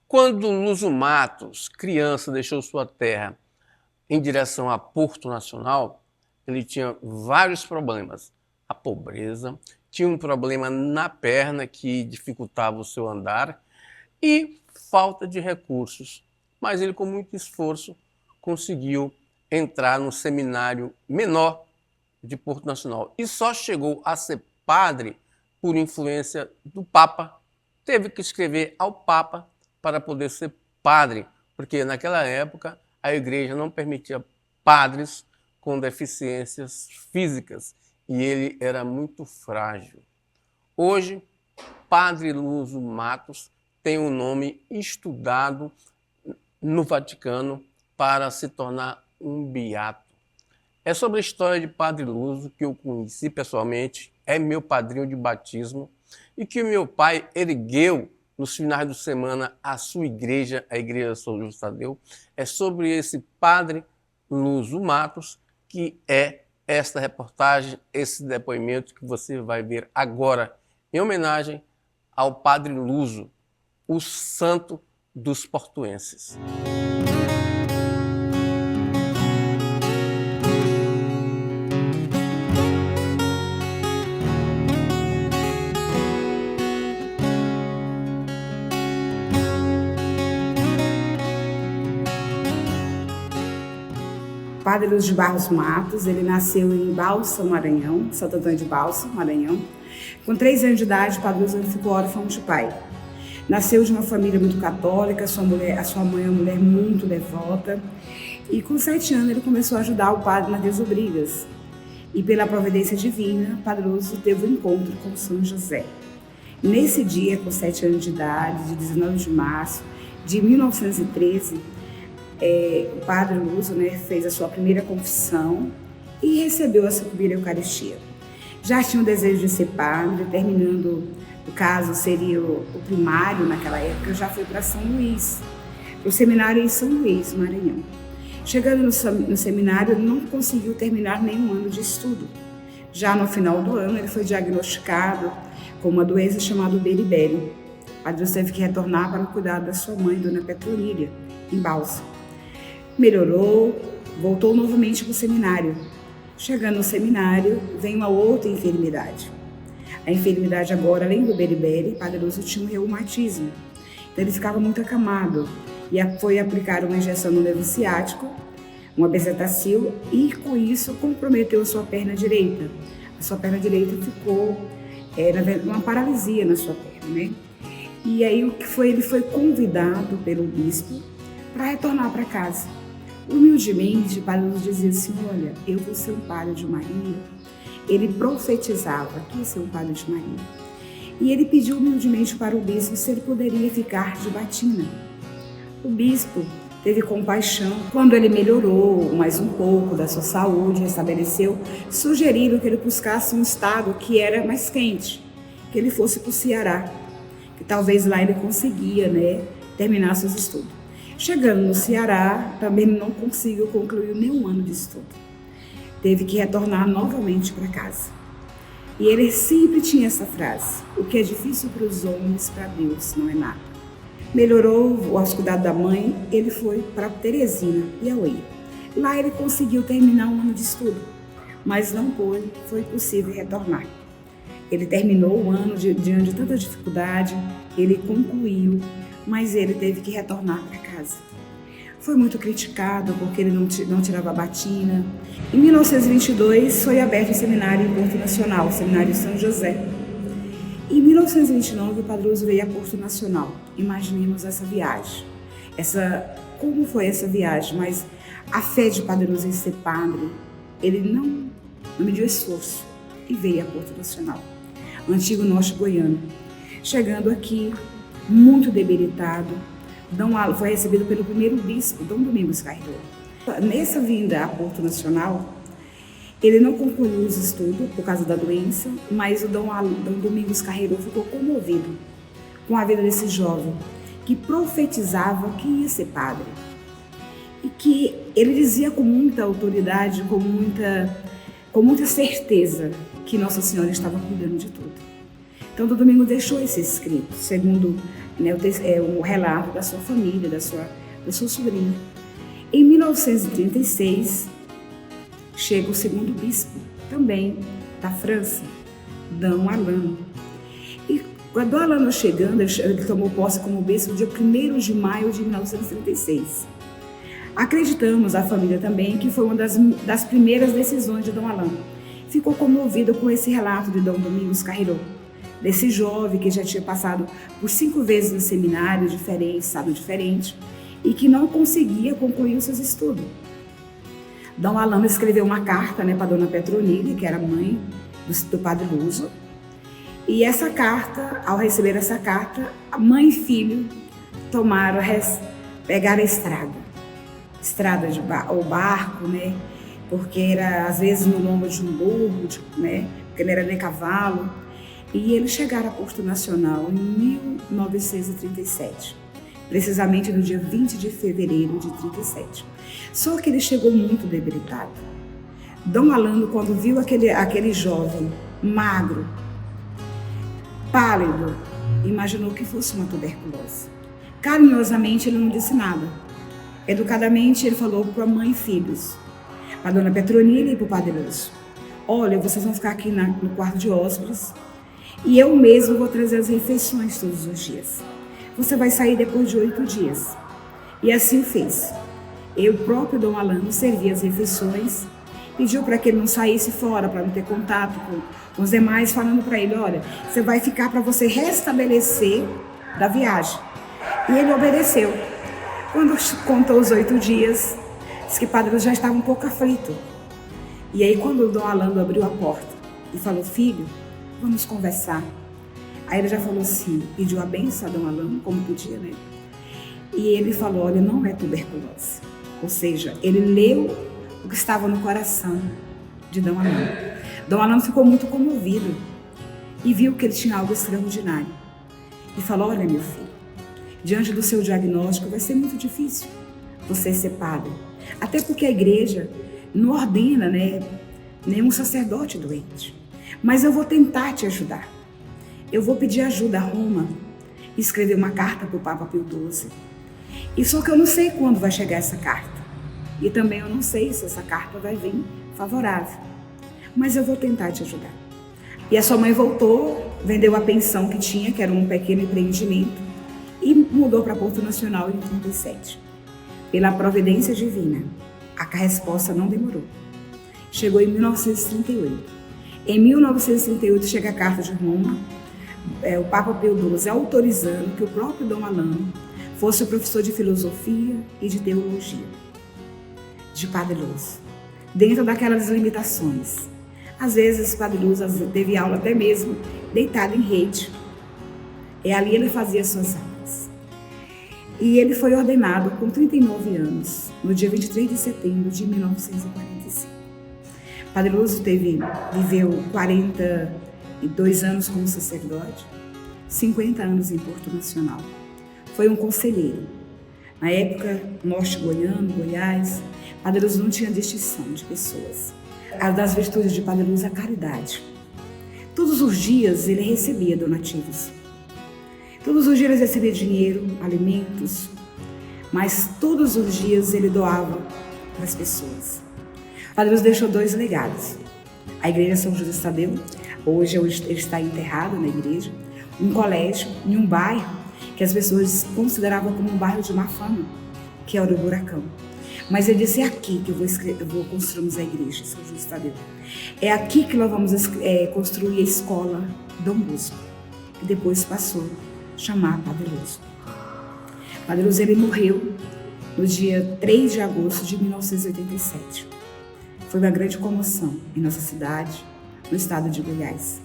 Quando Lúcio Matos, criança, deixou sua terra em direção a Porto Nacional, ele tinha vários problemas. A pobreza, tinha um problema na perna que dificultava o seu andar e falta de recursos. Mas ele, com muito esforço, conseguiu entrar no seminário menor de Porto Nacional e só chegou a ser padre por influência do Papa. Teve que escrever ao Papa para poder ser padre, porque naquela época a igreja não permitia padres com deficiências físicas e ele era muito frágil. Hoje, Padre Lúcio Matos tem um nome estudado no Vaticano para se tornar um beato. É sobre a história de Padre Lúcio que eu conheci pessoalmente, é meu padrinho de batismo e que o meu pai ergueu nos finais de semana a sua igreja, a Igreja São Justo Tadeu. É sobre esse Padre Lúcio Matos que é esta reportagem, esse depoimento que você vai ver agora, em homenagem ao Padre Lúcio, o santo dos portuenses. Padre Lúcio de Barros Matos, ele nasceu em Balsa, Maranhão, Santo Antônio de Balsa, Maranhão. Com 3 anos de idade, o Padre Lúcio ficou órfão de pai. Nasceu de uma família muito católica, a sua mãe é uma mulher muito devota. E com 7 anos ele começou a ajudar o padre nas desobrigas. E pela providência divina, o Padre Lúcio teve um encontro com São José. Nesse dia, com 7 anos de idade, de 19 de março de 1913, o Padre Lúcio, fez a sua primeira confissão e recebeu a sua primeira Eucaristia. Já tinha o desejo de ser padre, terminando, o caso seria o primário naquela época, já foi para São Luís, o seminário em São Luís, Maranhão. Chegando no seminário, ele não conseguiu terminar nenhum ano de estudo. Já no final do ano, ele foi diagnosticado com uma doença chamada beriberi. O Padre Lúcio teve que retornar para o cuidado da sua mãe, Dona Petronília, em Balsa. Melhorou, voltou novamente para o seminário. Chegando no seminário, vem uma outra enfermidade. A enfermidade agora, além do beriberi, Padre Lúcio tinha um reumatismo. Então ele ficava muito acamado. E foi aplicar uma injeção no nervo ciático, uma bezetacil, e com isso comprometeu a sua perna direita. A sua perna direita ficou uma paralisia na sua perna, E aí ele foi convidado pelo bispo para retornar para casa. Humildemente, Padre Lúcio dizia assim: olha, eu vou ser um padre de Maria. Ele profetizava que ia ser um padre de Maria. E ele pediu humildemente para o bispo se ele poderia ficar de batina. O bispo teve compaixão. Quando ele melhorou mais um pouco da sua saúde, restabeleceu, sugeriram que ele buscasse um estado que era mais quente, que ele fosse para o Ceará, que talvez lá ele conseguia, terminar seus estudos. Chegando no Ceará, também não conseguiu concluir nenhum ano de estudo. Teve que retornar novamente para casa. E ele sempre tinha essa frase: o que é difícil para os homens, para Deus não é nada. Melhorou aos cuidados da mãe, ele foi para Teresina, Piauí. Lá ele conseguiu terminar um ano de estudo, mas não foi possível retornar. Ele terminou o ano diante de tanta dificuldade, ele concluiu, mas ele teve que retornar para casa. Foi muito criticado porque ele não tirava a batina. Em 1922 foi aberto o seminário em Porto Nacional, o seminário São José. Em 1929 o Padre Lúcio veio a Porto Nacional. Imaginemos essa viagem. Como foi essa viagem? Mas a fé de Padre Lúcio em ser padre, ele não mediu esforço e veio a Porto Nacional, antigo norte goiano. Chegando aqui, muito debilitado, foi recebido pelo primeiro bispo, Dom Domingos Carreiro. Nessa vinda a Porto Nacional, ele não concluiu os estudos por causa da doença, mas o Dom Domingos Carreiro ficou comovido com a vida desse jovem que profetizava que ia ser padre. E que ele dizia com muita autoridade, com muita certeza que Nossa Senhora estava cuidando de tudo. Então, Dom Domingos deixou esse escrito, segundo, né, o relato da sua família, da sua sobrinha. Em 1936, chega o segundo bispo, também da França, Dom Alano. E quando Dom Alano chegando, ele tomou posse como bispo no dia 1º de maio de 1936. Acreditamos, a família também, que foi uma das primeiras decisões de Dom Alano. Ficou comovido com esse relato de Dom Domingos Carreiro, desse jovem que já tinha passado por 5 vezes no seminário diferente, estado diferente, e que não conseguia concluir os seus estudos. Dom Alano escreveu uma carta, né, para Dona Petronile, que era mãe do Padre Luso, e essa carta, ao receber essa carta, a mãe e filho pegaram a estrada ou barco, né, porque era às vezes no lombo de um burro, né, porque ele era nem cavalo, e eles chegaram a Porto Nacional em 1937, precisamente no dia 20 de fevereiro de 37. Só que ele chegou muito debilitado. Dom Alano, quando viu aquele jovem magro, pálido, imaginou que fosse uma tuberculose. Carinhosamente, ele não disse nada. Educadamente, ele falou para a mãe e filhos, para a Dona Petronile e para o Padre Lúcio: olha, vocês vão ficar aqui no quarto de hóspedes e eu mesmo vou trazer as refeições todos os dias. Você vai sair depois de 8 dias. E assim fez. Eu próprio, Dom Alano, servia as refeições, pediu para que ele não saísse fora, para não ter contato com os demais, falando para ele: olha, você vai ficar para você restabelecer da viagem. E ele obedeceu. Quando contou os 8 dias, disse que o Padre já estava um pouco aflito. E aí, quando o Dom Alano abriu a porta e falou: filho, vamos conversar. Aí ele já falou assim, pediu a benção a Dom Alano, como podia, né? E ele falou: olha, não é tuberculose. Ou seja, ele leu o que estava no coração de Dom Alano. Dom Alano ficou muito comovido e viu que ele tinha algo extraordinário. E falou: olha, meu filho, diante do seu diagnóstico vai ser muito difícil você ser padre. Até porque a igreja não ordena, né, nenhum sacerdote doente. Mas eu vou tentar te ajudar. Eu vou pedir ajuda a Roma e escrever uma carta para o Papa Pio XII. E só que eu não sei quando vai chegar essa carta. E também eu não sei se essa carta vai vir favorável. Mas eu vou tentar te ajudar. E a sua mãe voltou, vendeu a pensão que tinha, que era um pequeno empreendimento, e mudou para Porto Nacional em 37. Pela providência divina, a resposta não demorou. Chegou em 1938. Em 1938 chega a carta de Roma, o Papa Pio XII autorizando que o próprio Dom Alano fosse o professor de filosofia e de teologia de Padre Lúcio, dentro daquelas limitações. Às vezes, Padre Lúcio teve aula até mesmo deitado em rede. E ali ele fazia suas aulas. E ele foi ordenado com 39 anos, no dia 23 de setembro de 1945. Padre Lúcio viveu 42 anos como sacerdote, 50 anos em Porto Nacional. Foi um conselheiro. Na época, norte goiano, Goiás, Padre Lúcio não tinha distinção de pessoas. A das virtudes de Padre Lúcio, a caridade. Todos os dias ele recebia donativos. Todos os dias ele recebia dinheiro, alimentos, mas todos os dias ele doava para as pessoas. Padre Lúcio deixou 2 legados. A igreja São Judas Tadeu, hoje ele está enterrado na igreja, um colégio em um bairro que as pessoas consideravam como um bairro de má fama, que era o Buracão. Mas ele disse: é aqui que eu vou construirmos a igreja São Judas Tadeu. É aqui que nós vamos construir a escola Dom Bosco, que depois passou a chamar Padre Lúcio. Padre Lúcio, ele morreu no dia 3 de agosto de 1987. Foi uma grande comoção em nossa cidade, no estado de Goiás.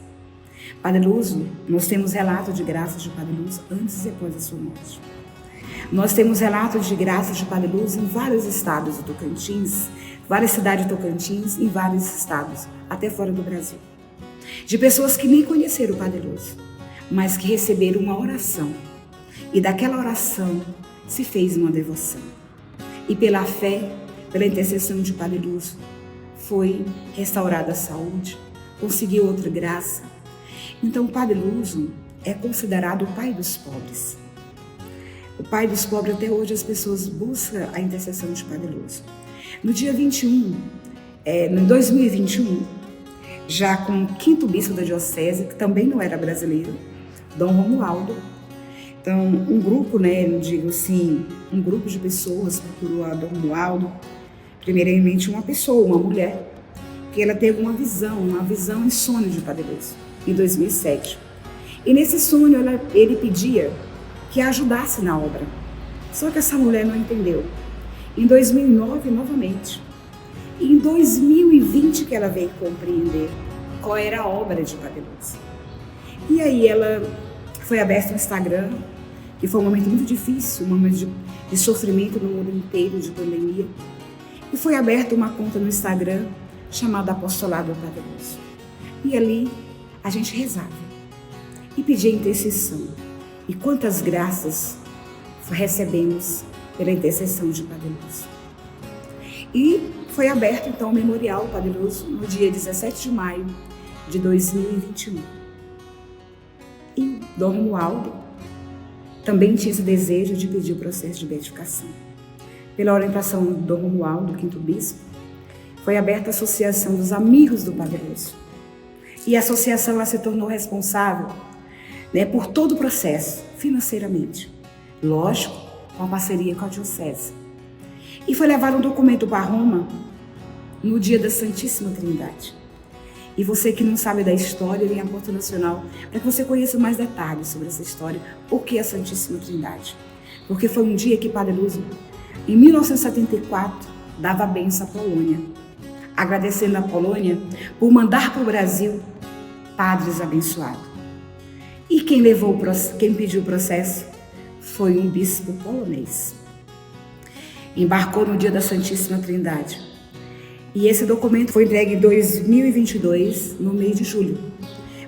Padre Lúcio, nós temos relatos de graças de Padre Lúcio antes e depois da sua morte. Nós temos relatos de graças de Padre Lúcio em vários estados do Tocantins, várias cidades do Tocantins, em vários estados, até fora do Brasil. De pessoas que nem conheceram o Padre Lúcio, mas que receberam uma oração. E daquela oração se fez uma devoção. E pela fé, pela intercessão de Padre Lúcio, foi restaurada a saúde, conseguiu outra graça. Então o Padre Luso é considerado o pai dos pobres. O pai dos pobres, até hoje as pessoas buscam a intercessão de Padre Luso. No dia 21, em 2021, já com o quinto bispo da diocese, que também não era brasileiro, Dom Romualdo. Então, um grupo, eu digo assim, um grupo de pessoas procurou a Dom Romualdo, primeiramente uma pessoa, uma mulher, que ela teve uma visão em sonho de Padre Luso, em 2007. E nesse sonho ele pedia que a ajudasse na obra. Só que essa mulher não entendeu. Em 2009, novamente. E em 2020 que ela veio compreender qual era a obra de Padre Luso. E aí ela foi aberta no Instagram, que foi um momento muito difícil, um momento de sofrimento no mundo inteiro, de pandemia. E foi aberta uma conta no Instagram chamada Apostolado do Padre Luso. E ali a gente rezava e pedia intercessão. E quantas graças recebemos pela intercessão de Padre Luso. E foi aberto então o memorial Padre Luso no dia 17 de maio de 2021. E Dom Romualdo também tinha esse desejo de pedir o processo de beatificação. Pela orientação do Dom Romualdo, quinto bispo, foi aberta a Associação dos Amigos do Padre Luso. E a associação ela se tornou responsável por todo o processo, financeiramente. Lógico, com a parceria com a diocese. E foi levado um documento para Roma no dia da Santíssima Trindade. E você que não sabe da história, vem à Porta Nacional para que você conheça mais detalhes sobre essa história, o que é a Santíssima Trindade. Porque foi um dia que Padre Luso, em 1974, dava a bênção à Polônia, agradecendo a Polônia por mandar para o Brasil padres abençoados. E quem pediu o processo foi um bispo polonês. Embarcou no dia da Santíssima Trindade. E esse documento foi entregue em 2022, no mês de julho.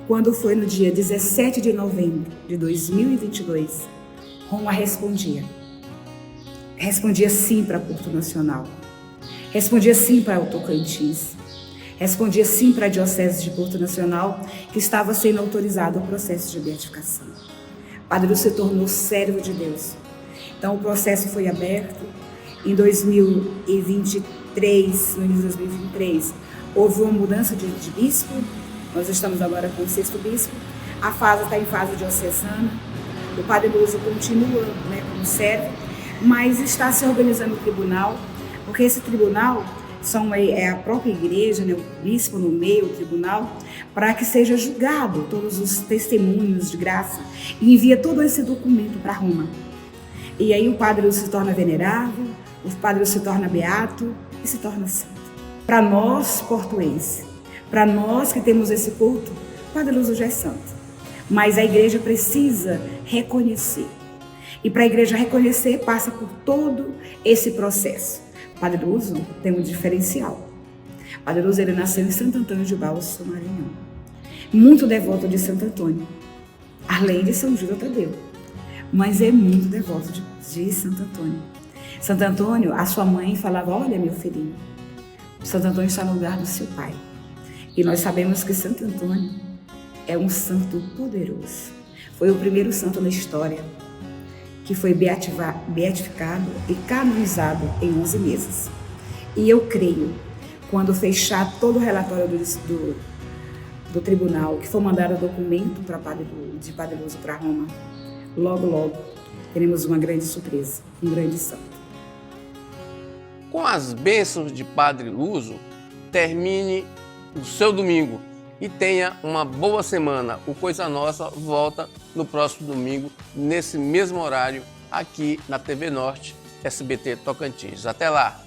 Quando foi no dia 17 de novembro de 2022, Roma respondia. Respondia sim para Porto Nacional. Respondia sim para o Tocantins. Respondia sim para a Diocese de Porto Nacional, que estava sendo autorizado o processo de beatificação. Padre Luso se tornou servo de Deus. Então o processo foi aberto. Em 2023, no início de 2023, houve uma mudança de bispo. Nós estamos agora com o sexto bispo. A fase está em fase diocesana. O Padre Luso continua como servo, mas está se organizando o tribunal, porque esse tribunal é a própria igreja, o bispo no meio, o tribunal, para que seja julgado todos os testemunhos de graça e envia todo esse documento para Roma. E aí o Padre Luso se torna venerável, o Padre Luso se torna beato e se torna santo. Para nós, portuenses, para nós que temos esse culto, o Padre Luso já é santo. Mas a igreja precisa reconhecer. E para a igreja reconhecer, passa por todo esse processo. O Padre Luso tem um diferencial. O Padre Luso ele nasceu em Santo Antônio de Balso, Maranhão. Muito devoto de Santo Antônio, além de São Júlio Tadeu. Mas é muito devoto de Santo Antônio. Santo Antônio, a sua mãe falava, olha meu filhinho, Santo Antônio está no lugar do seu pai. E nós sabemos que Santo Antônio é um santo poderoso. Foi o primeiro santo na história que foi beatificado e canonizado em 11 meses. E eu creio, quando fechar todo o relatório do tribunal, que for mandado o documento de Padre Luso para Roma, logo teremos uma grande surpresa, um grande santo. Com as bênçãos de Padre Luso, termine o seu domingo e tenha uma boa semana. O Coisa Nossa volta no próximo domingo, nesse mesmo horário, aqui na TV Norte, SBT Tocantins. Até lá!